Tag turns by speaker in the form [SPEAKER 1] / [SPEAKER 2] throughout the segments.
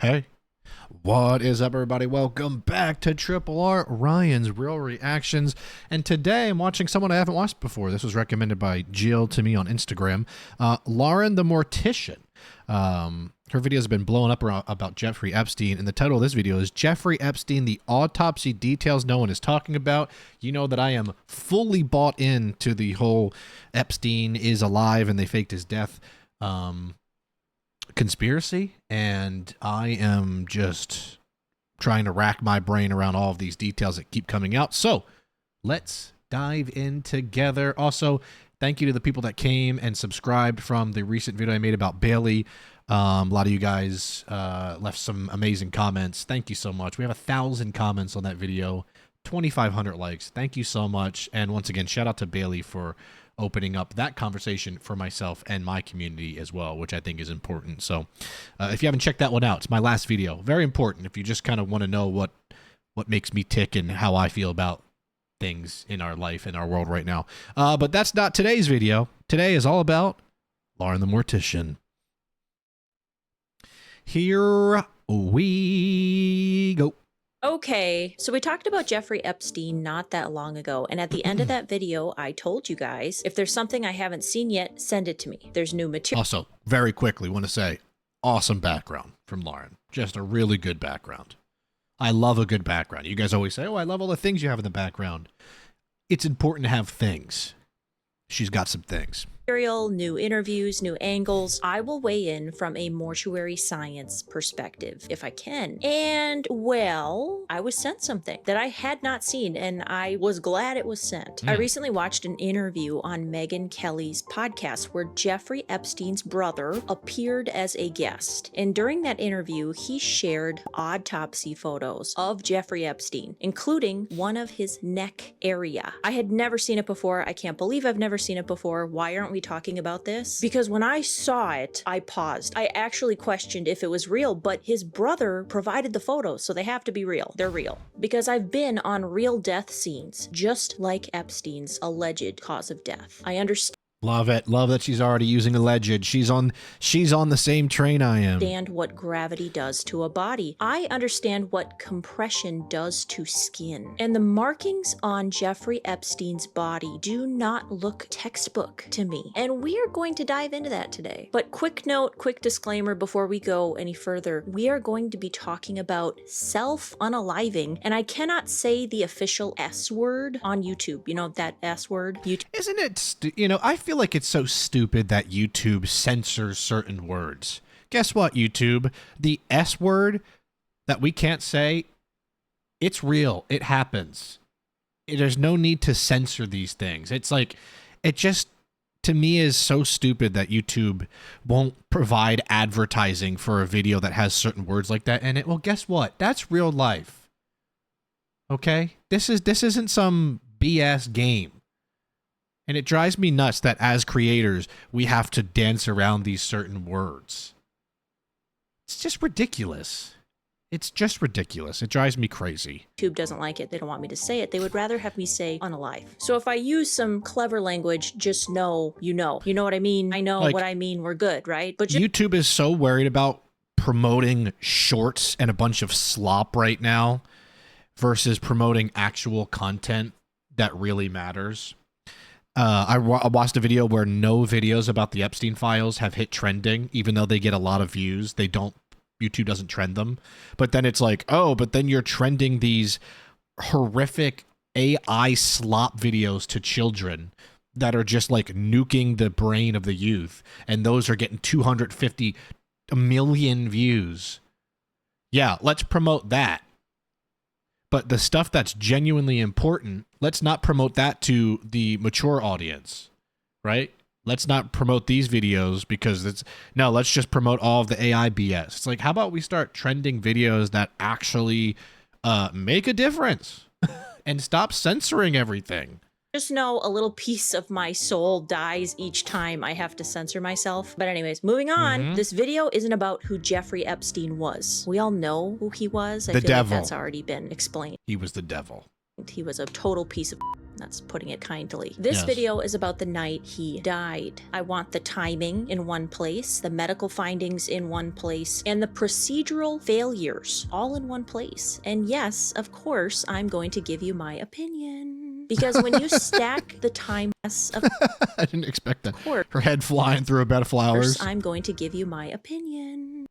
[SPEAKER 1] Hey, what is up, everybody? Welcome back to Triple R, Ryan's Real Reactions. And today I'm watching someone I haven't watched before. This was recommended by Jill to me on Instagram. Lauren The Mortician. Her videos have been blowing up about Jeffrey Epstein, and the title of this video is Jeffrey Epstein, the Autopsy Details No One is Talking About. You know that I am fully bought into the whole Epstein is alive and they faked his death conspiracy, and I am just trying to rack my brain around all of these details that keep coming out. So let's dive in together. Also, thank you to the people that came and subscribed from the recent video I made about Bailey. A lot of you guys left some amazing comments. Thank you so much. We have 1,000 comments on that video, 2,500 likes. Thank you so much. And once again, shout out to Bailey for opening up that conversation for myself and my community as well, which I think is important. So if you haven't checked that one out, it's my last video. Very important if you just kind of want to know what makes me tick and how I feel about things in our life and our world right now. But that's not today's video. Today is all about Lauren the Mortician. Here we go.
[SPEAKER 2] Okay, so we talked about Jeffrey Epstein not that long ago, and at the end of that video, I told you guys, if there's something I haven't seen yet, send it to me. There's new material.
[SPEAKER 1] Also, very quickly, want to say, awesome background from Lauren. Just a really good background. I love a good background. You guys always say, oh, I love all the things you have in the background. It's important to have things. She's got some things.
[SPEAKER 2] New interviews, new angles. I will weigh in from a mortuary science perspective, if I can. And, well, I was sent something that I had not seen, and I was glad it was sent. I recently watched an interview on Megyn Kelly's podcast where Jeffrey Epstein's brother appeared as a guest. And during that interview, he shared autopsy photos of Jeffrey Epstein, including one of his neck area. I had never seen it before. I can't believe I've never seen it before. Why aren't we talking about this? Because when I saw it, I paused. I actually questioned if it was real, but his brother provided the photos, so they have to be real. They're real. Because I've been on real death scenes, just like Epstein's alleged cause of death. I understand.
[SPEAKER 1] Love it. Love that she's already using alleged. She's on the same train I am.
[SPEAKER 2] Understand what gravity does to a body. I understand what compression does to skin. And the markings on Jeffrey Epstein's body do not look textbook to me. And we are going to dive into that today. But quick note, quick disclaimer before we go any further. We are going to be talking about self-unaliving, and I cannot say the official S word on YouTube. You know that S word?
[SPEAKER 1] Isn't it, I feel like it's so stupid that YouTube censors certain words. Guess what, YouTube? The S word that we can't say, it's real. It happens. There's no need to censor these things. It's like, it just, to me, is so stupid that YouTube won't provide advertising for a video that has certain words like that in it. Well, guess what? That's real life. Okay? This isn't some BS game. And it drives me nuts that as creators, we have to dance around these certain words. It's just ridiculous. It's just ridiculous. It drives me crazy.
[SPEAKER 2] YouTube doesn't like it. They don't want me to say it. They would rather have me say unalive. So if I use some clever language, just know, you know. You know what I mean? I know what I mean. We're good, right? But
[SPEAKER 1] YouTube is so worried about promoting shorts and a bunch of slop right now versus promoting actual content that really matters. I watched a video where no videos about the Epstein files have hit trending, even though they get a lot of views. YouTube doesn't trend them. But then it's like, oh, but then you're trending these horrific AI slop videos to children that are just like nuking the brain of the youth. And those are getting 250 million views. Yeah, let's promote that. But the stuff that's genuinely important, let's not promote that to the mature audience, right? Let's not promote these videos because let's just promote all of the AI BS. It's like, how about we start trending videos that actually make a difference and stop censoring everything?
[SPEAKER 2] just know a little piece of my soul dies each time I have to censor myself. But anyways, moving on. This video isn't about who Jeffrey Epstein was. We all know who he was. I feel like that's already been explained.
[SPEAKER 1] He was the devil.
[SPEAKER 2] He was a total piece of That's putting it kindly. This
[SPEAKER 1] Yes.
[SPEAKER 2] video is about the night he died. I want the timing in one place, the medical findings in one place, and the procedural failures all in one place. And yes, of course, I'm going to give you my opinion. Because when you stack the time of
[SPEAKER 1] I didn't expect that.
[SPEAKER 2] course,
[SPEAKER 1] Her head flying through a bed of flowers.
[SPEAKER 2] I'm going to give you my opinion.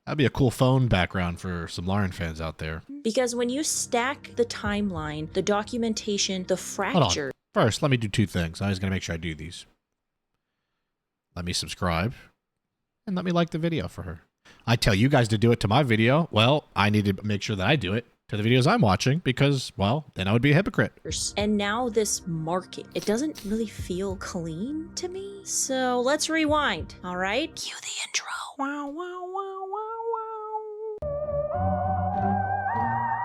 [SPEAKER 1] That'd be a cool phone background for some Lauren fans out there.
[SPEAKER 2] Because when you stack the timeline, the documentation, the fracture.
[SPEAKER 1] Hold on. First, let me do two things. I was going to make sure I do these. Let me subscribe, and let me like the video for her. I tell you guys to do it to my video. Well, I need to make sure that I do it to the videos I'm watching because, well, then I would be a hypocrite.
[SPEAKER 2] And now this marking, it doesn't really feel clean to me. So let's rewind, all right? Cue the intro. Wow, wow, wow, wow,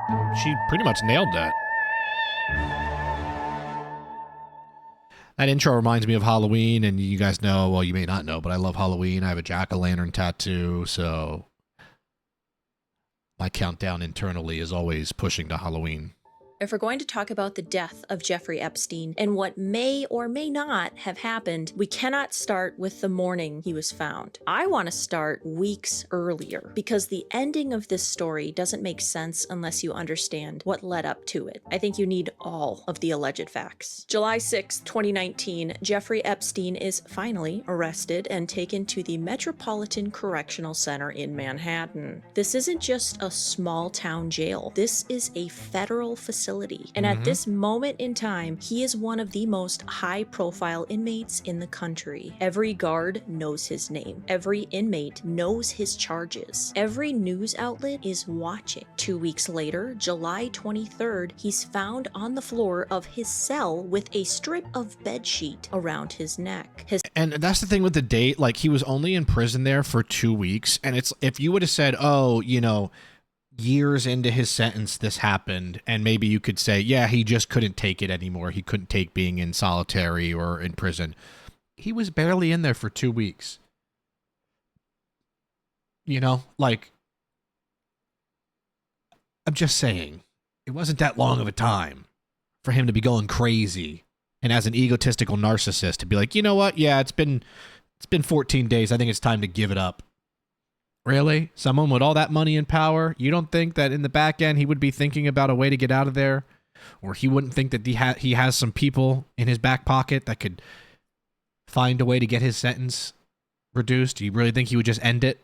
[SPEAKER 2] wow.
[SPEAKER 1] She pretty much nailed that. That intro reminds me of Halloween, and you guys know, well, you may not know, but I love Halloween. I have a jack-o'-lantern tattoo, so my countdown internally is always pushing to Halloween.
[SPEAKER 2] If we're going to talk about the death of Jeffrey Epstein and what may or may not have happened, we cannot start with the morning he was found. I want to start weeks earlier because the ending of this story doesn't make sense unless you understand what led up to it. I think you need all of the alleged facts. July 6, 2019, Jeffrey Epstein is finally arrested and taken to the Metropolitan Correctional Center in Manhattan. This isn't just a small town jail. This is a federal facility. And at this moment in time, he is one of the most high-profile inmates in the country. Every guard knows his name. Every inmate knows his charges. Every news outlet is watching. 2 weeks later, July 23rd, he's found on the floor of his cell with a strip of bedsheet around his neck.
[SPEAKER 1] And that's the thing with the date. Like, he was only in prison there for 2 weeks. And it's, if you would have said, oh, you know, years into his sentence this happened, and maybe you could say, yeah, he just couldn't take it anymore. He couldn't take being in solitary or in prison. He was barely in there for 2 weeks. You know, like, I'm just saying, it wasn't that long of a time for him to be going crazy and as an egotistical narcissist to be like, you know what? Yeah, it's been 14 days. I think it's time to give it up. Really? Someone with all that money and power? You don't think that in the back end he would be thinking about a way to get out of there? Or he wouldn't think that he has some people in his back pocket that could find a way to get his sentence reduced? Do you really think he would just end it?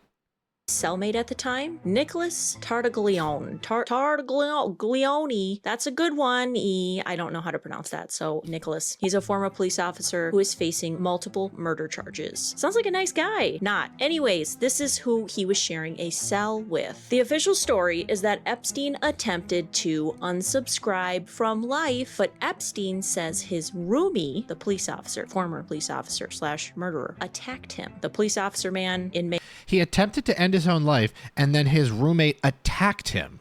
[SPEAKER 2] Cellmate at the time, Nicholas Tartaglione. Tartaglione. That's a good one. I don't know how to pronounce that. So Nicholas, he's a former police officer who is facing multiple murder charges. Sounds like a nice guy. Not. Anyways, this is who he was sharing a cell with. The official story is that Epstein attempted to unsubscribe from life, but Epstein says his roomie, the police officer, former police officer / murderer, attacked him. The police officer man in
[SPEAKER 1] He attempted to end his own life, and then his roommate attacked him.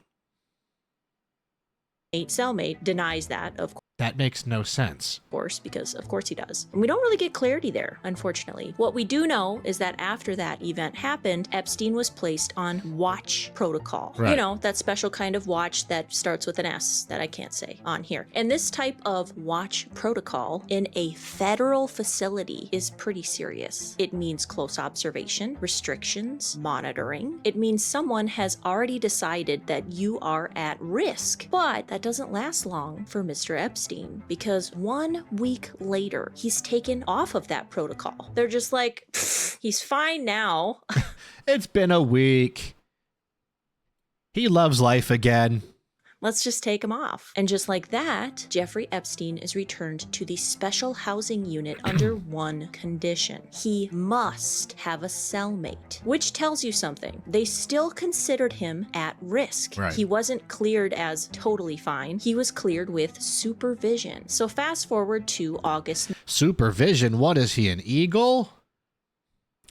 [SPEAKER 2] Cellmate denies that, of course.
[SPEAKER 1] That makes no sense.
[SPEAKER 2] Because of course he does. And we don't really get clarity there, unfortunately. What we do know is that after that event happened, Epstein was placed on watch protocol.
[SPEAKER 1] Right.
[SPEAKER 2] You know, that special kind of watch that starts with an S that I can't say on here. And this type of watch protocol in a federal facility is pretty serious. It means close observation, restrictions, monitoring. It means someone has already decided that you are at risk. But that doesn't last long for Mr. Epstein, because 1 week later, he's taken off of that protocol. They're just like, he's fine now.
[SPEAKER 1] It's been a week. He loves life again.
[SPEAKER 2] Let's just take him off. And just like that, Jeffrey Epstein is returned to the special housing unit under one condition. He must have a cellmate, which tells you something. They still considered him at risk.
[SPEAKER 1] Right.
[SPEAKER 2] He wasn't cleared as totally fine. He was cleared with supervision. So fast forward to August
[SPEAKER 1] Supervision? What is he, an eagle?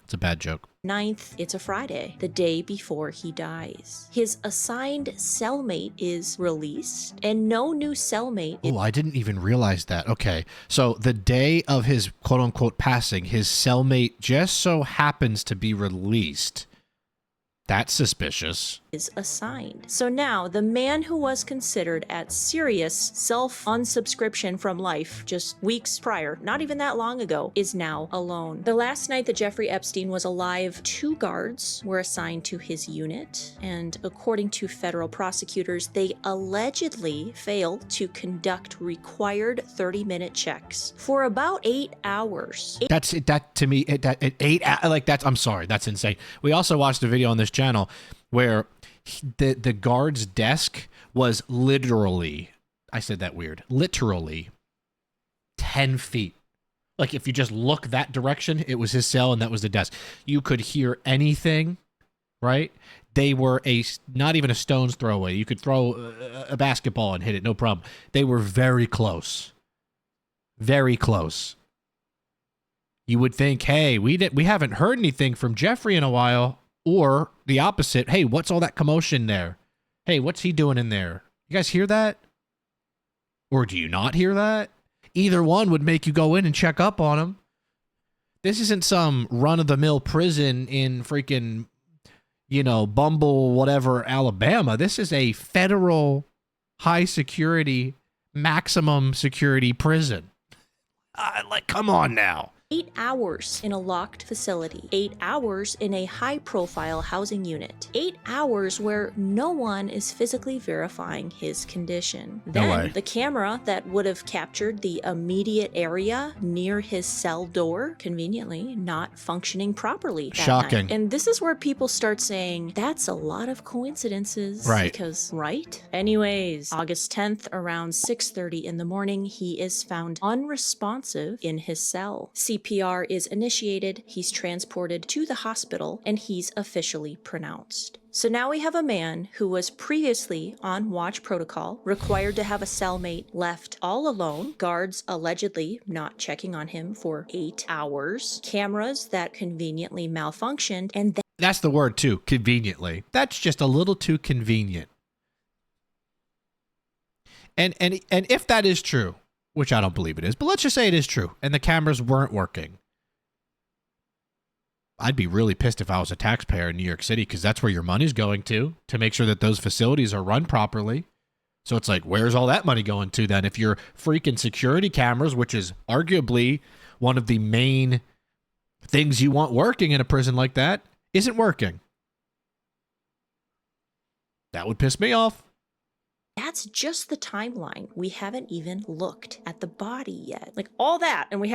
[SPEAKER 1] It's a bad joke.
[SPEAKER 2] 9th, it's a Friday, the day before he dies. His assigned cellmate is released, and no new cellmate.
[SPEAKER 1] Oh, I didn't even realize that. Okay, so the day of his quote-unquote passing, his cellmate just so happens to be released. That's suspicious.
[SPEAKER 2] Is assigned. So now the man who was considered at serious self-unsubscription from life just weeks prior, not even that long ago, is now alone. The last night that Jeffrey Epstein was alive, 2 guards were assigned to his unit, and according to federal prosecutors, they allegedly failed to conduct required 30-minute checks for about 8 hours.
[SPEAKER 1] That to me, I'm sorry, that's insane. We also watched a video on this channel where the guard's desk was literally, I said that weird, literally 10 feet. Like if you just look that direction, it was his cell and that was the desk. You could hear anything, right? They were not even a stone's throw away. You could throw a basketball and hit it, no problem. They were very close. Very close. You would think, hey, we haven't heard anything from Jeffrey in a while. Or the opposite, hey, what's all that commotion there? Hey, what's he doing in there? You guys hear that? Or do you not hear that? Either one would make you go in and check up on him. This isn't some run-of-the-mill prison in freaking, Bumble, whatever, Alabama. This is a federal high-security, maximum security prison. Come on now.
[SPEAKER 2] 8 hours in a locked facility, 8 hours in a high-profile housing unit, 8 hours where no one is physically verifying his condition. Then the camera that would have captured the immediate area near his cell door, conveniently not functioning properly that
[SPEAKER 1] Shocking.
[SPEAKER 2] night. And this is where people start saying, that's a lot of coincidences.
[SPEAKER 1] Right.
[SPEAKER 2] Because, right? Anyways, August 10th, around 6:30 in the morning, he is found unresponsive in his cell. CPR is initiated, he's transported to the hospital, and he's officially pronounced. So now we have a man who was previously on watch protocol, required to have a cellmate, left all alone, guards allegedly not checking on him for 8 hours, cameras that conveniently malfunctioned, and
[SPEAKER 1] that's the word too, conveniently. That's just a little too convenient. And if that is true, which I don't believe it is, but let's just say it is true, and the cameras weren't working, I'd be really pissed if I was a taxpayer in New York City, because that's where your money's going to make sure that those facilities are run properly. So it's like, where's all that money going to then? If your freaking security cameras, which is arguably one of the main things you want working in a prison like that, isn't working, that would piss me off.
[SPEAKER 2] that's just the timeline. We haven't even looked at the body yet. Like all that, and we're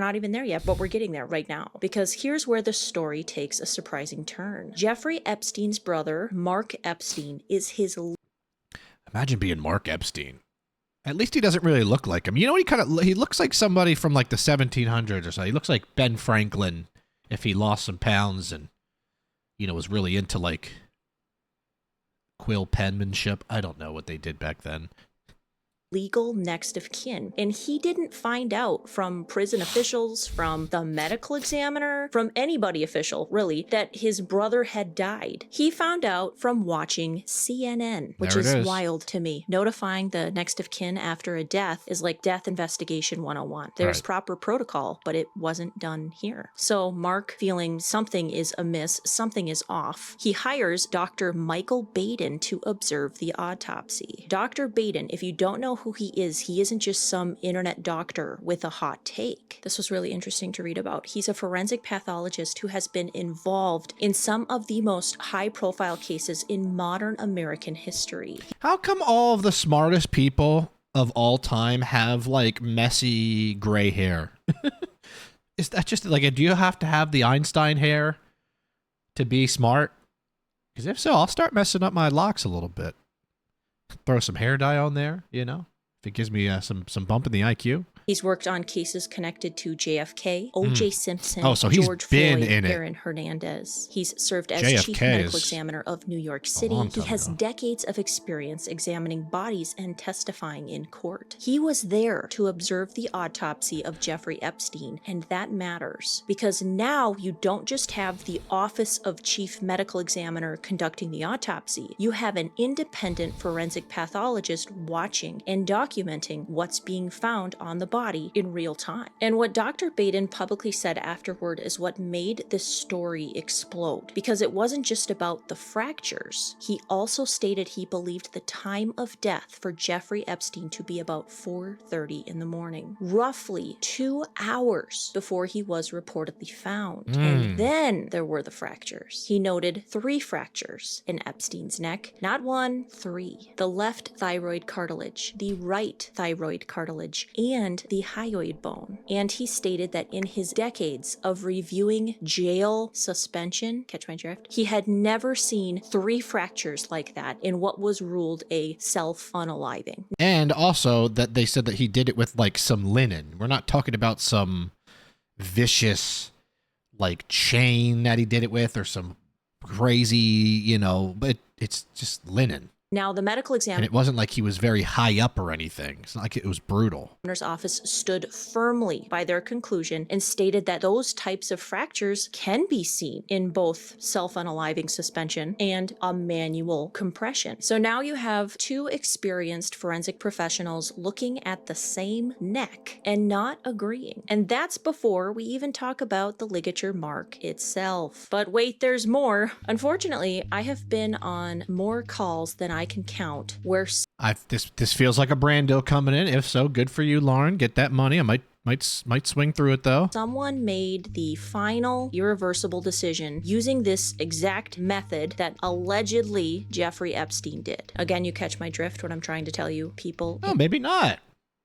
[SPEAKER 2] not even there yet, but we're getting there right now. Because here's where the story takes a surprising turn. Jeffrey Epstein's brother, Mark Epstein, is his...
[SPEAKER 1] Imagine being Mark Epstein. At least he doesn't really look like him. You know, he looks like somebody from like the 1700s or so. He looks like Ben Franklin if he lost some pounds and, was really into like quill penmanship. I don't know what they did back then.
[SPEAKER 2] Legal next of kin. And he didn't find out from prison officials, from the medical examiner, from anybody official, really, that his brother had died. He found out from watching CNN, which is wild to me. Notifying the next of kin after a death is like death investigation 101. There's proper protocol, but it wasn't done here. So Mark, feeling something is amiss, something is off, he hires Dr. Michael Baden to observe the autopsy. Dr. Baden, if you don't know who he isn't just some internet doctor with a hot take. This was really interesting to read about. He's a forensic pathologist who has been involved in some of the most high-profile cases in modern American history.
[SPEAKER 1] How come all of the smartest people of all time have like messy gray hair? Is that just like, do you have to have the Einstein hair to be smart? Because if so, I'll start messing up my locks a little bit. Throw some hair dye on there, if it gives me some bump in the IQ.
[SPEAKER 2] He's worked on cases connected to JFK, O.J. Simpson,
[SPEAKER 1] so he's
[SPEAKER 2] George
[SPEAKER 1] been
[SPEAKER 2] Floyd,
[SPEAKER 1] in it.
[SPEAKER 2] Aaron Hernandez. He's served as
[SPEAKER 1] JFK
[SPEAKER 2] chief medical examiner of New York City. He has
[SPEAKER 1] ago.
[SPEAKER 2] decades of experience examining bodies and testifying in court. He was there to observe the autopsy of Jeffrey Epstein, and that matters because now you don't just have the Office of Chief Medical Examiner conducting the autopsy. You have an independent forensic pathologist watching and documenting what's being found on the body. body in real time. And what Dr. Baden publicly said afterward is what made this story explode, because it wasn't just about the fractures. He also stated he believed the time of death for Jeffrey Epstein to be about 4:30 in the morning, roughly 2 hours before he was reportedly found. And then there were the fractures. He noted 3 fractures in Epstein's neck, not 1, 3. The left thyroid cartilage, the right thyroid cartilage, and the hyoid bone. And he stated that in his decades of reviewing jail suspension, catch my drift, he had never seen 3 fractures like that in what was ruled a self-unaliving.
[SPEAKER 1] And also that they said that he did it with like some linen. We're not talking about some vicious like chain that he did it with or some crazy, you know, but it's just linen.
[SPEAKER 2] Now, the medical
[SPEAKER 1] And
[SPEAKER 2] examiner
[SPEAKER 1] it wasn't like he was very high up or anything. It's not like it was brutal.
[SPEAKER 2] office stood firmly by their conclusion and stated that those types of fractures can be seen in both self-unaliving suspension and a manual compression. So now you have 2 experienced forensic professionals looking at the same neck and not agreeing. And that's before we even talk about the ligature mark itself. But wait, there's more. Unfortunately, I have been on more calls than I can count where
[SPEAKER 1] This feels like a brand deal coming in. If so, good for you, Lauren. Get that money. I might swing through it though.
[SPEAKER 2] someone made the final irreversible decision using this exact method that allegedly Jeffrey Epstein did. Again, you catch my drift what I'm trying to tell you, people.
[SPEAKER 1] Oh, maybe not.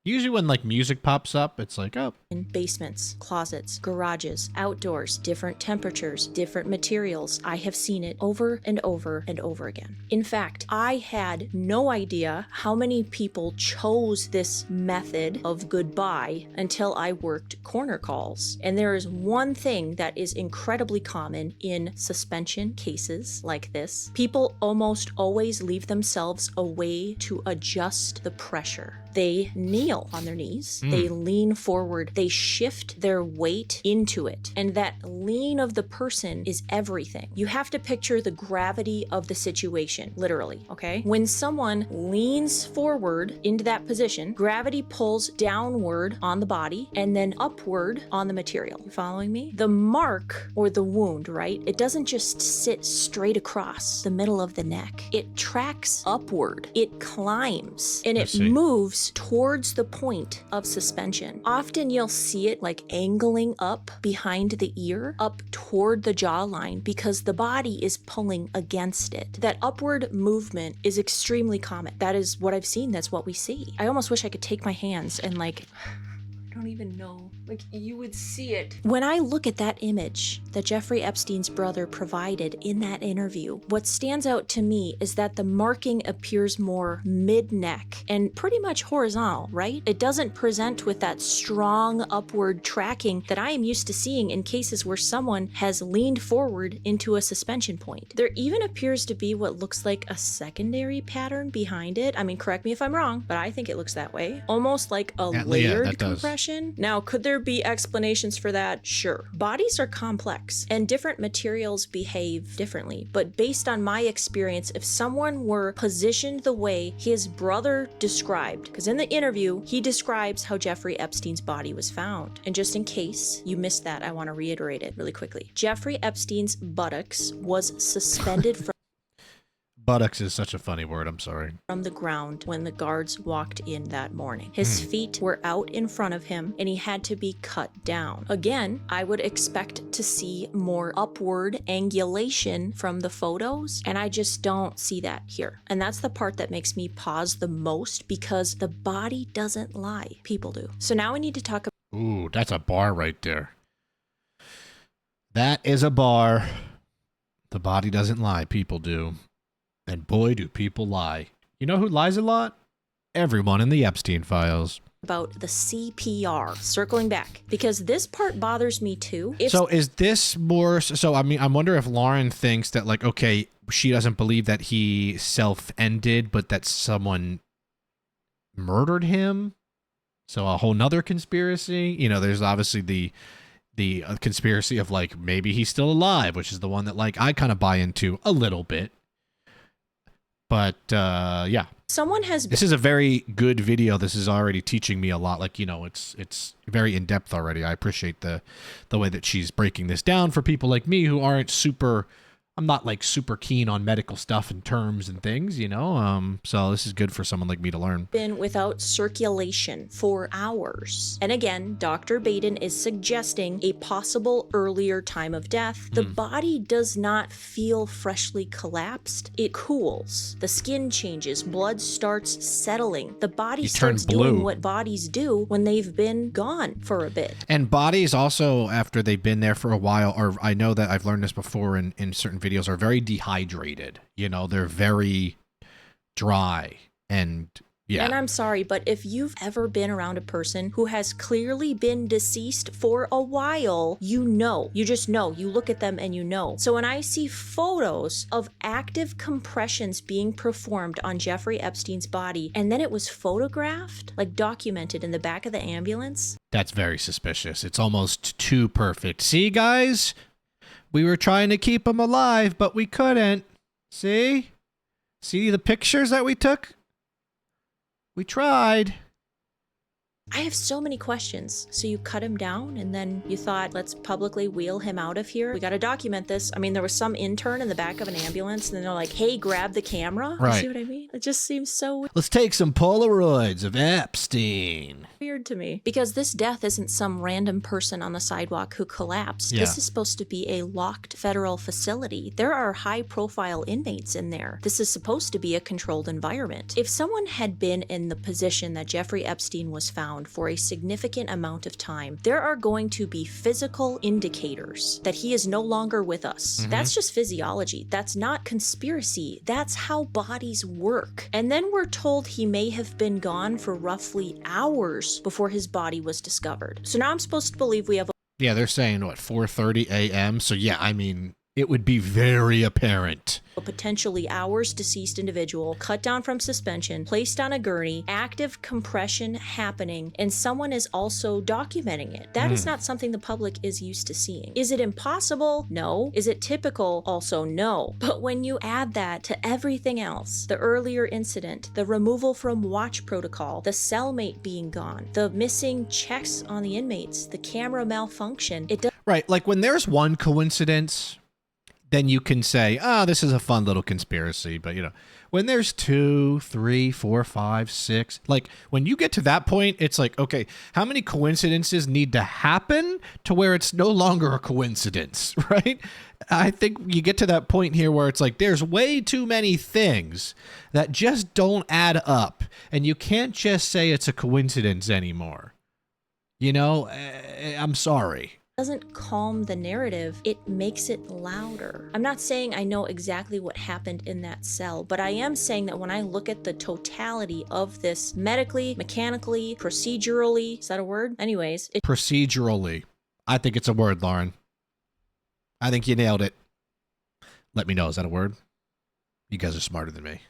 [SPEAKER 1] Usually when like music pops up, it's like, oh.
[SPEAKER 2] In basements, closets, garages, outdoors, different temperatures, different materials. I have seen it over and over and over again. In fact, I had no idea how many people chose this method of goodbye until I worked corner calls. And there is one thing that is incredibly common in suspension cases like this. People almost always leave themselves a way to adjust the pressure. They kneel on their knees, they lean forward, they shift their weight into it. And that lean of the person is everything. You have to picture the gravity of the situation, literally, okay? When someone leans forward into that position, gravity pulls downward on the body and then upward on the material. You following me? The mark or the wound, right? It doesn't just sit straight across the middle of the neck. It tracks upward, it climbs, and it moves towards the point of suspension. Often you'll see it like angling up behind the ear, up toward the jawline, because the body is pulling against it. That upward movement is extremely common. That is what I've seen. That's what we see. I almost wish I could take my hands and like, I don't even know. Like, you would see it. When I look at that image that Jeffrey Epstein's brother provided in that interview, what stands out to me is that the marking appears more mid-neck and pretty much horizontal, right? It doesn't present with that strong upward tracking that I am used to seeing in cases where someone has leaned forward into a suspension point. There even appears to be what looks like a secondary pattern behind it. I mean, correct me if I'm wrong, but I think it looks that way. Almost like a layered compression. Now, could there be explanations for that? Sure. Bodies are complex and different materials behave differently. But based on my experience, if someone were positioned the way his brother described, because in the interview, he describes how Jeffrey Epstein's body was found. And just in case you missed that, I want to reiterate it really quickly. Jeffrey Epstein's buttocks was suspended from
[SPEAKER 1] Buttocks is such a funny word, I'm sorry.
[SPEAKER 2] from the ground when the guards walked in that morning. His feet were out in front of him and he had to be cut down. Again, I would expect to see more upward angulation from the photos, and I just don't see that here. And that's the part that makes me pause the most, because the body doesn't lie. People do. So now we need to talk about
[SPEAKER 1] Ooh, that's a bar right there. That is a bar. The body doesn't lie, people do. And boy, do people lie. You know who lies a lot? Everyone in the Epstein files.
[SPEAKER 2] about the CPR, circling back, because this part bothers me too.
[SPEAKER 1] So is this more, so I mean, I wonder if Lauren thinks that like, okay, she doesn't believe that he self-ended, but that someone murdered him. So a whole nother conspiracy, you know, there's obviously the conspiracy of like, maybe he's still alive, which is the one that like I kind of buy into a little bit. But yeah,
[SPEAKER 2] Someone has
[SPEAKER 1] This is a very good video. This is already teaching me a lot. Like, you know, it's very in depth already. I appreciate the way that she's breaking this down for people like me who aren't super. I'm not like super keen on medical stuff and terms and things, you know. So this is good for someone like me to learn.
[SPEAKER 2] been without circulation for hours. And again, Dr. Baden is suggesting a possible earlier time of death. The body does not feel freshly collapsed. It cools. The skin changes. Blood starts settling. The body starts doing what bodies do when they've been gone for a bit.
[SPEAKER 1] And bodies also, after they've been there for a while, or I know that I've learned this before in certain videos, are very dehydrated. You know, they're very dry. And yeah.
[SPEAKER 2] And I'm sorry, but if you've ever been around a person who has clearly been deceased for a while, you know. You just know. You look at them and you know. So when I see photos of active compressions being performed on Jeffrey Epstein's body, and then it was photographed, like documented in the back of the ambulance.
[SPEAKER 1] That's very suspicious. It's almost too perfect. See, guys? We were trying to keep him alive, but we couldn't. See? See the pictures that we took? We tried.
[SPEAKER 2] I have so many questions. So you cut him down and then you thought, let's publicly wheel him out of here. We got to document this. I mean, there was some intern in the back of an ambulance and then they're like, hey, grab the camera.
[SPEAKER 1] Right.
[SPEAKER 2] You see what I mean? It just seems so
[SPEAKER 1] Let's take some Polaroids of Epstein.
[SPEAKER 2] weird to me. Because this death isn't some random person on the sidewalk who collapsed.
[SPEAKER 1] Yeah.
[SPEAKER 2] This is supposed to be a locked federal facility. There are high-profile inmates in there. This is supposed to be a controlled environment. If someone had been in the position that Jeffrey Epstein was found for a significant amount of time, there are going to be physical indicators that he is no longer with us. That's just physiology. That's not conspiracy. That's how bodies work. And then we're told he may have been gone for roughly hours before his body was discovered. So now I'm supposed to believe we have
[SPEAKER 1] Yeah, they're saying, what, 4:30 a.m.? So yeah, I mean, it would be very apparent.
[SPEAKER 2] a potentially hours deceased individual cut down from suspension, placed on a gurney, active compression happening, and someone is also documenting it. That is not something the public is used to seeing. Is it impossible? No. Is it typical? Also no. But when you add that to everything else, the earlier incident, the removal from watch protocol, the cellmate being gone, the missing checks on the inmates, the camera malfunction, it does.
[SPEAKER 1] Right, like when there's one coincidence, then you can say, this is a fun little conspiracy. But, you know, when there's 2, 3, 4, 5, 6, like when you get to that point, it's like, okay, how many coincidences need to happen to where it's no longer a coincidence, right? I think you get to that point here where it's like there's way too many things that just don't add up. And you can't just say it's a coincidence anymore. You know, I'm sorry.
[SPEAKER 2] Doesn't calm the narrative, it makes it louder. I'm not saying I know exactly what happened in that cell, but I am saying that when I look at the totality of this medically, mechanically, procedurally, is that a word? Anyways,
[SPEAKER 1] Procedurally. I think it's a word, Lauren. I think you nailed it. Let me know, is that a word? You guys are smarter than me.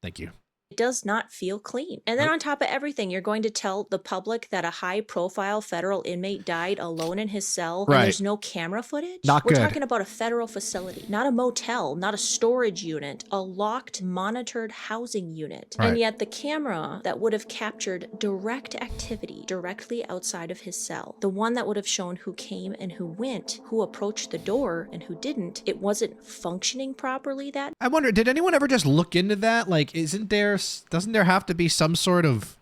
[SPEAKER 1] Thank you.
[SPEAKER 2] it does not feel clean. And then on top of everything, you're going to tell the public that a high-profile federal inmate died alone in his cell and there's no camera footage?
[SPEAKER 1] Not
[SPEAKER 2] We're
[SPEAKER 1] good.
[SPEAKER 2] talking about a federal facility, not a motel, not a storage unit, a locked, monitored housing unit.
[SPEAKER 1] Right.
[SPEAKER 2] And yet the camera that would have captured direct activity directly outside of his cell, the one that would have shown who came and who went, who approached the door and who didn't, it wasn't functioning properly that
[SPEAKER 1] I wonder, did anyone ever just look into that? Like, doesn't there have to be some sort of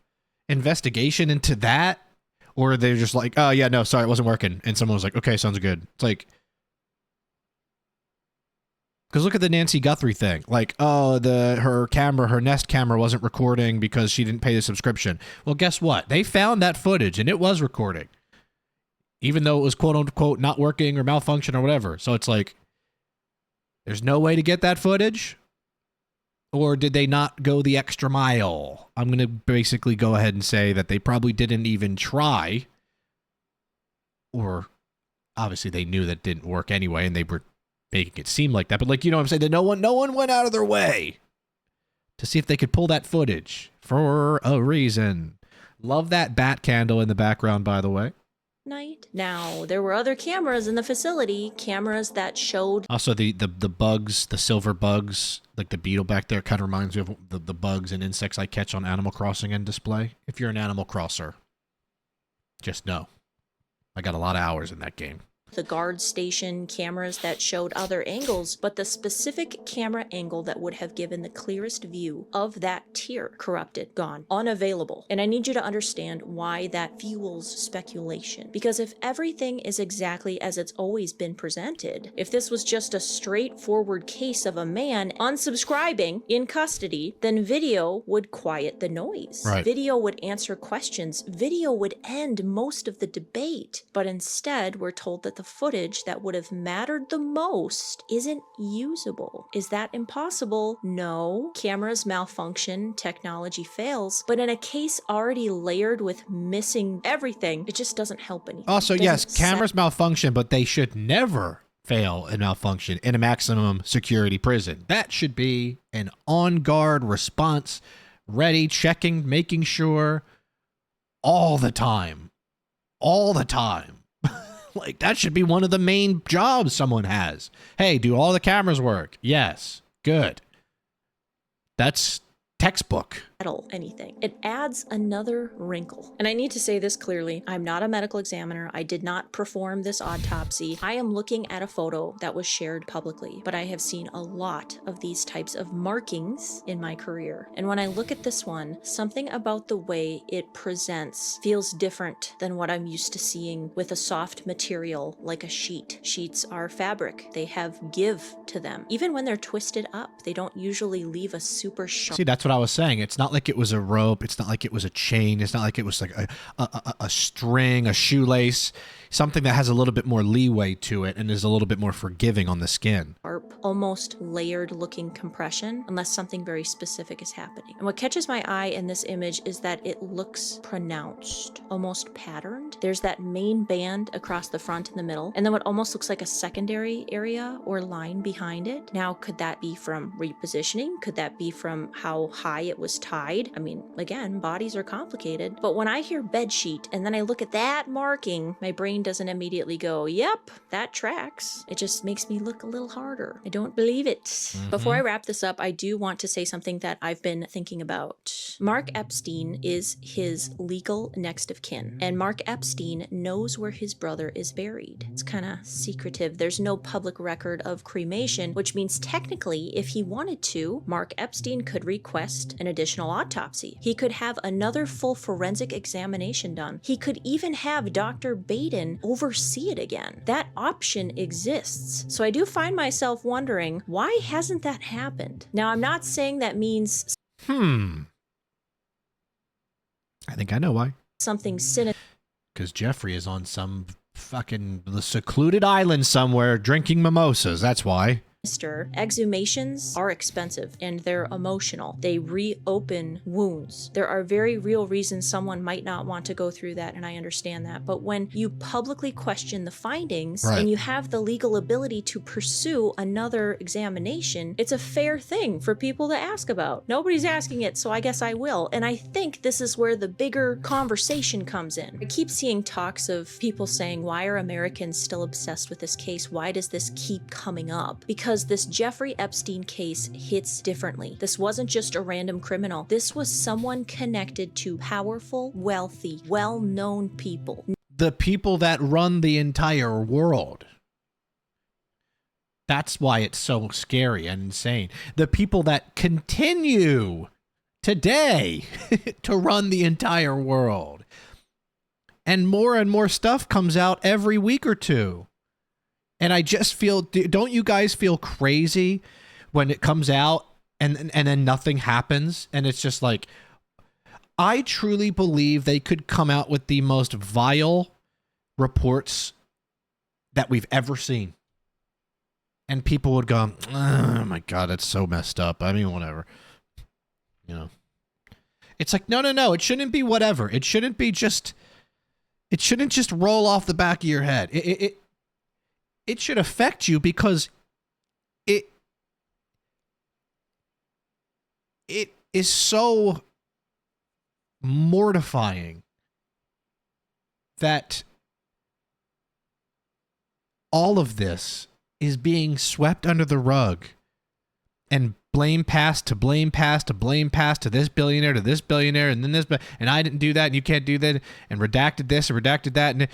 [SPEAKER 1] investigation into that? Or they're just like, oh yeah, no, sorry, it wasn't working. And someone was like, okay, sounds good. It's like, because look at the Nancy Guthrie thing. Like, oh, her Nest camera wasn't recording because she didn't pay the subscription. Well, guess what? They found that footage and it was recording. Even though it was quote unquote not working or malfunction or whatever. So it's like, there's no way to get that footage? Or did they not go the extra mile? I'm going to basically go ahead and say that they probably didn't even try. Or obviously they knew that didn't work anyway and they were making it seem like that. But like, you know what I'm saying? That no one went out of their way to see if they could pull that footage for a reason. Love that bat candle in the background, by the way.
[SPEAKER 2] night. Now, there were other cameras in the facility, cameras that showed
[SPEAKER 1] Also, the bugs, the silver bugs, like the beetle back there, kind of reminds me of the bugs and insects I catch on Animal Crossing and display. If you're an Animal Crosser, just know. I got a lot of hours in that game.
[SPEAKER 2] the guard station cameras that showed other angles, but the specific camera angle that would have given the clearest view of that tier, corrupted, gone, unavailable. And I need you to understand why that fuels speculation. Because if everything is exactly as it's always been presented, if this was just a straightforward case of a man unsubscribing in custody, then video would quiet the noise.
[SPEAKER 1] Right.
[SPEAKER 2] Video would answer questions. Video would end most of the debate. But instead, we're told that the footage that would have mattered the most isn't usable. Is that impossible? No. Cameras malfunction, technology fails, but in a case already layered with missing everything, it just doesn't help anything.
[SPEAKER 1] Also, yes, cameras malfunction, but they should never fail and malfunction in a maximum security prison. That should be an on-guard response, ready, checking, making sure all the time. All the time. Like, that should be one of the main jobs someone has. Hey, do all the cameras work? Yes. Good. That's textbook.
[SPEAKER 2] Anything. It adds another wrinkle. And I need to say this clearly. I'm not a medical examiner. I did not perform this autopsy. I am looking at a photo that was shared publicly, but I have seen a lot of these types of markings in my career. And when I look at this one, something about the way it presents feels different than what I'm used to seeing with a soft material like a sheet. Sheets are fabric. They have give to them. Even when they're twisted up, they don't usually leave a super sharp.
[SPEAKER 1] See, that's what I was saying. It's not like it was a rope. It's not like it was a chain. It's not like it was like a string, a shoelace, something that has a little bit more leeway to it and is a little bit more forgiving on the skin.
[SPEAKER 2] Almost layered looking compression, unless something very specific is happening. And what catches my eye in this image is that it looks pronounced, almost patterned. There's that main band across the front and the middle, and then what almost looks like a secondary area or line behind it. Now, could that be from repositioning? Could that be from how high it was tied? I mean, again, bodies are complicated, but when I hear bed sheet and then I look at that marking, my brain doesn't immediately go, yep, that tracks. It just makes me look a little harder. I don't believe it. Before I wrap this up, I do want to say something that I've been thinking about. Mark Epstein is his legal next of kin, and Mark Epstein knows where his brother is buried. It's kind of secretive. There's no public record of cremation, which means technically, if he wanted to, Mark Epstein could request an additional autopsy. He could have another full forensic examination done. He could even have Dr. Baden oversee it again. That option exists. So I do find myself wondering, why hasn't that happened? Now, I'm not saying that means
[SPEAKER 1] I think I know why.
[SPEAKER 2] something sinister.
[SPEAKER 1] Because Jeffrey is on some fucking secluded island somewhere drinking mimosas. That's why.
[SPEAKER 2] Exhumations are expensive and they're emotional. They reopen wounds. There are very real reasons someone might not want to go through that, and I understand that. But when you publicly question the findings and you have the legal ability to pursue another examination, it's a fair thing for people to ask about. Nobody's asking it, so I guess I will. And I think this is where the bigger conversation comes in. I keep seeing talks of people saying, why are Americans still obsessed with this case? Why does this keep coming up? Because this Jeffrey Epstein case hits differently. This wasn't just a random criminal. This was someone connected to powerful, wealthy, well-known people.
[SPEAKER 1] The people that run the entire world. That's why it's so scary and insane. The people that continue today to run the entire world. And more stuff comes out every week or two. And I just feel, don't you guys feel crazy when it comes out and then nothing happens? And it's just like, I truly believe they could come out with the most vile reports that we've ever seen. And people would go, oh my God, that's so messed up. I mean, whatever. You know, it's like, no. It shouldn't be whatever. It shouldn't just roll off the back of your head. It should affect you because it is so mortifying that all of this is being swept under the rug and blame passed to blame passed to blame passed to this billionaire to this billionaire and then this, and I didn't do that and you can't do that and redacted this and redacted that. And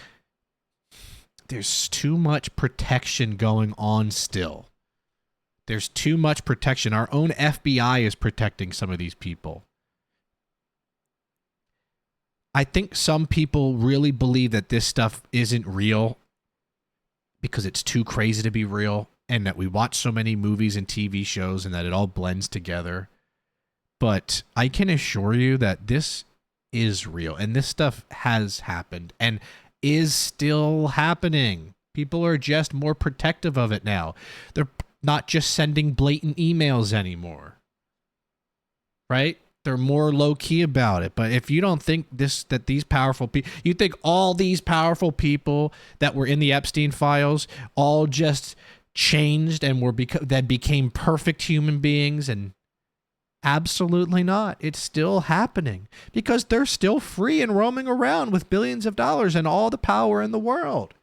[SPEAKER 1] there's too much protection going on still. There's too much protection. Our own FBI is protecting some of these people. I think some people really believe that this stuff isn't real because it's too crazy to be real, and that we watch so many movies and TV shows and that it all blends together. But I can assure you that this is real, and this stuff has happened and is still happening. People are just more protective of it now. They're not just sending blatant emails anymore, right? They're more low-key about it. But if you don't think that these powerful people, you think all these powerful people that were in the Epstein files all just changed and that became perfect human beings, and absolutely not. It's still happening because they're still free and roaming around with billions of dollars and all the power in the world.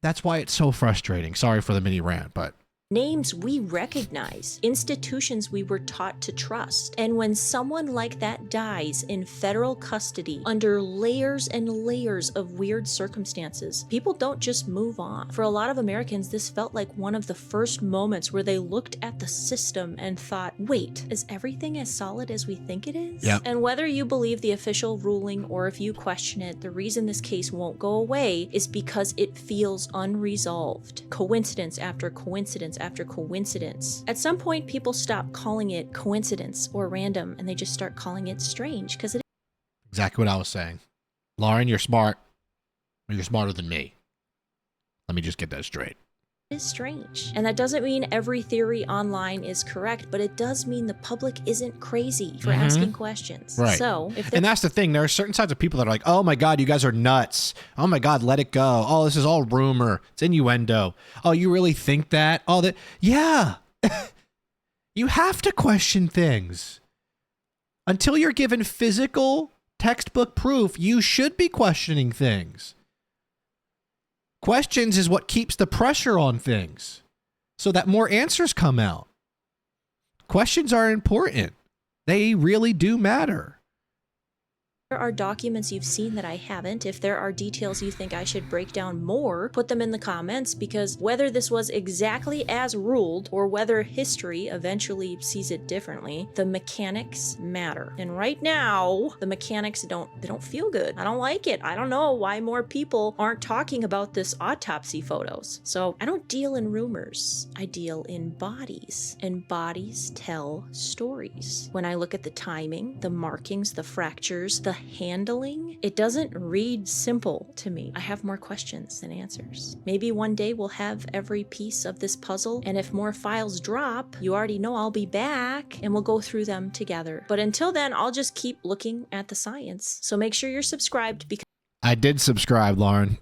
[SPEAKER 1] That's why it's so frustrating. Sorry for the mini rant, but
[SPEAKER 2] names we recognize, institutions we were taught to trust. And when someone like that dies in federal custody under layers and layers of weird circumstances, people don't just move on. For a lot of Americans, this felt like one of the first moments where they looked at the system and thought, wait, is everything as solid as we think it is?
[SPEAKER 1] Yep.
[SPEAKER 2] And whether you believe the official ruling or if you question it, the reason this case won't go away is because it feels unresolved. Coincidence after coincidence after coincidence. At some point, people stop calling it coincidence or random, and they just start calling it strange, because it
[SPEAKER 1] exactly what I was saying. Lauren, you're smart. You're smarter than me. Let me just get that straight.
[SPEAKER 2] is strange. And that doesn't mean every theory online is correct, but it does mean the public isn't crazy for asking questions.
[SPEAKER 1] Right.
[SPEAKER 2] So,
[SPEAKER 1] and that's the thing. There are certain sides of people that are like, oh my God, you guys are nuts. Oh my God, let it go. Oh, this is all rumor. It's innuendo. Oh, you really think that? Oh, that. Yeah. You have to question things. Until you're given physical textbook proof, you should be questioning things. Questions is what keeps the pressure on things so that more answers come out. Questions are important. They really do matter.
[SPEAKER 2] If there are documents you've seen that I haven't, if there are details you think I should break down more, put them in the comments, because whether this was exactly as ruled or whether history eventually sees it differently, the mechanics matter. And right now, the mechanics don't feel good. I don't like it. I don't know why more people aren't talking about this autopsy photos. So I don't deal in rumors. I deal in bodies, and bodies tell stories. When I look at the timing, the markings, the fractures, the handling, it doesn't read simple to me. I have more questions than answers. Maybe one day we'll have every piece of this puzzle, and if more files drop, you already know I'll be back and we'll go through them together. But until then, I'll just keep looking at the science. So make sure you're subscribed, because
[SPEAKER 1] I did subscribe, Lauren.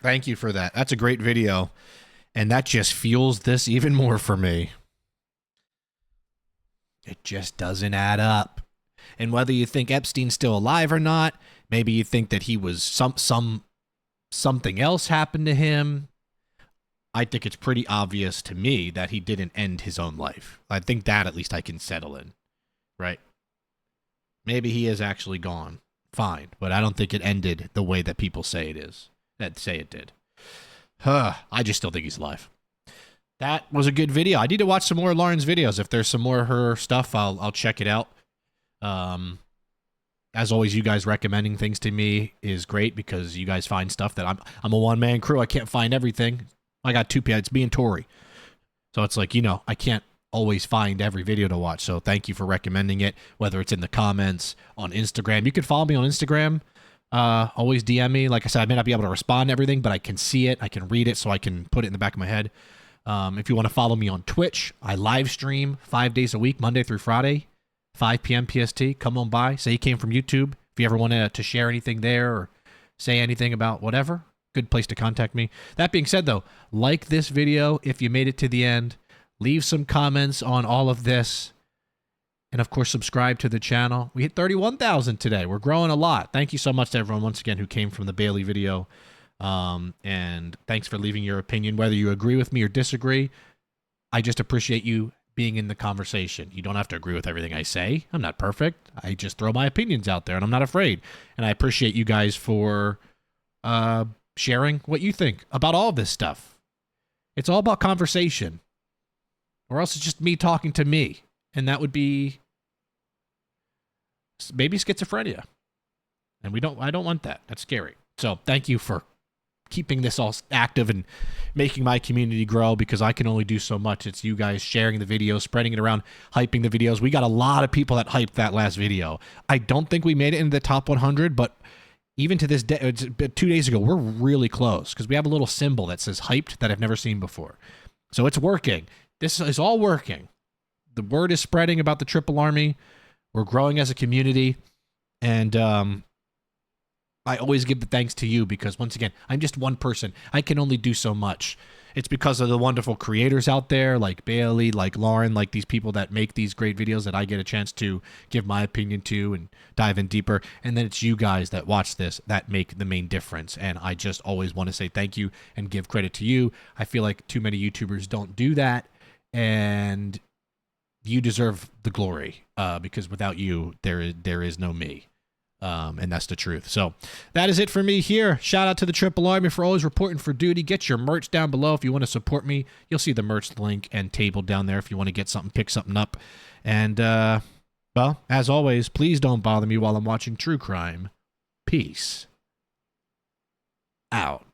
[SPEAKER 1] Thank you for that. That's a great video. And that just fuels this even more for me. It just doesn't add up. And whether you think Epstein's still alive or not, maybe you think that he was something else happened to him. I think it's pretty obvious to me that he didn't end his own life. I think that at least I can settle in, right? Maybe he is actually gone. Fine, but I don't think it ended the way that people say it is. That say it did. I just still think he's alive. That was a good video. I need to watch some more of Lauren's videos. If there's some more of her stuff, I'll check it out. As always, you guys recommending things to me is great because you guys find stuff that I'm a one-man crew. I can't find everything. I got two people. It's me and Tori. So it's like, I can't always find every video to watch. So thank you for recommending it, whether it's in the comments, on Instagram. You can follow me on Instagram. Always DM me. Like I said, I may not be able to respond to everything, but I can see it. I can read it so I can put it in the back of my head. If you want to follow me on Twitch, I live stream 5 days a week, Monday through Friday. 5 p.m. PST. Come on by. Say you came from YouTube. If you ever want to share anything there or say anything about whatever, good place to contact me. That being said, though, like this video if you made it to the end. Leave some comments on all of this. And, of course, subscribe to the channel. We hit 31,000 today. We're growing a lot. Thank you so much to everyone, once again, who came from the Bailey video. And thanks for leaving your opinion, whether you agree with me or disagree. I just appreciate you being in the conversation. You don't have to agree with everything I say. I'm not perfect. I just throw my opinions out there, and I'm not afraid. And I appreciate you guys for sharing what you think about all of this stuff. It's all about conversation, or else it's just me talking to me, and that would be maybe schizophrenia. And I don't want that. That's scary. So thank you for keeping this all active and making my community grow, because I can only do so much. It's you guys sharing the video, spreading it around, hyping the videos. We got a lot of people that hyped that last video. I don't think we made it into the top 100, but even to this day, 2 days ago, we're really close because we have a little symbol that says hyped that I've never seen before. So it's working. This is all working. The word is spreading about the Triple Army. We're growing as a community. And I always give the thanks to you because, once again, I'm just one person. I can only do so much. It's because of the wonderful creators out there like Bailey, like Lauren, like these people that make these great videos that I get a chance to give my opinion to and dive in deeper. And then it's you guys that watch this that make the main difference. And I just always want to say thank you and give credit to you. I feel like too many YouTubers don't do that. And you deserve the glory because without you, there is no me. And that's the truth. So that is it for me here. Shout out to the Triple Army for always reporting for duty. Get your merch down below if you want to support me. You'll see the merch link and table down there if you want to get something, pick something up. And, well, as always, please don't bother me while I'm watching true crime. Peace out.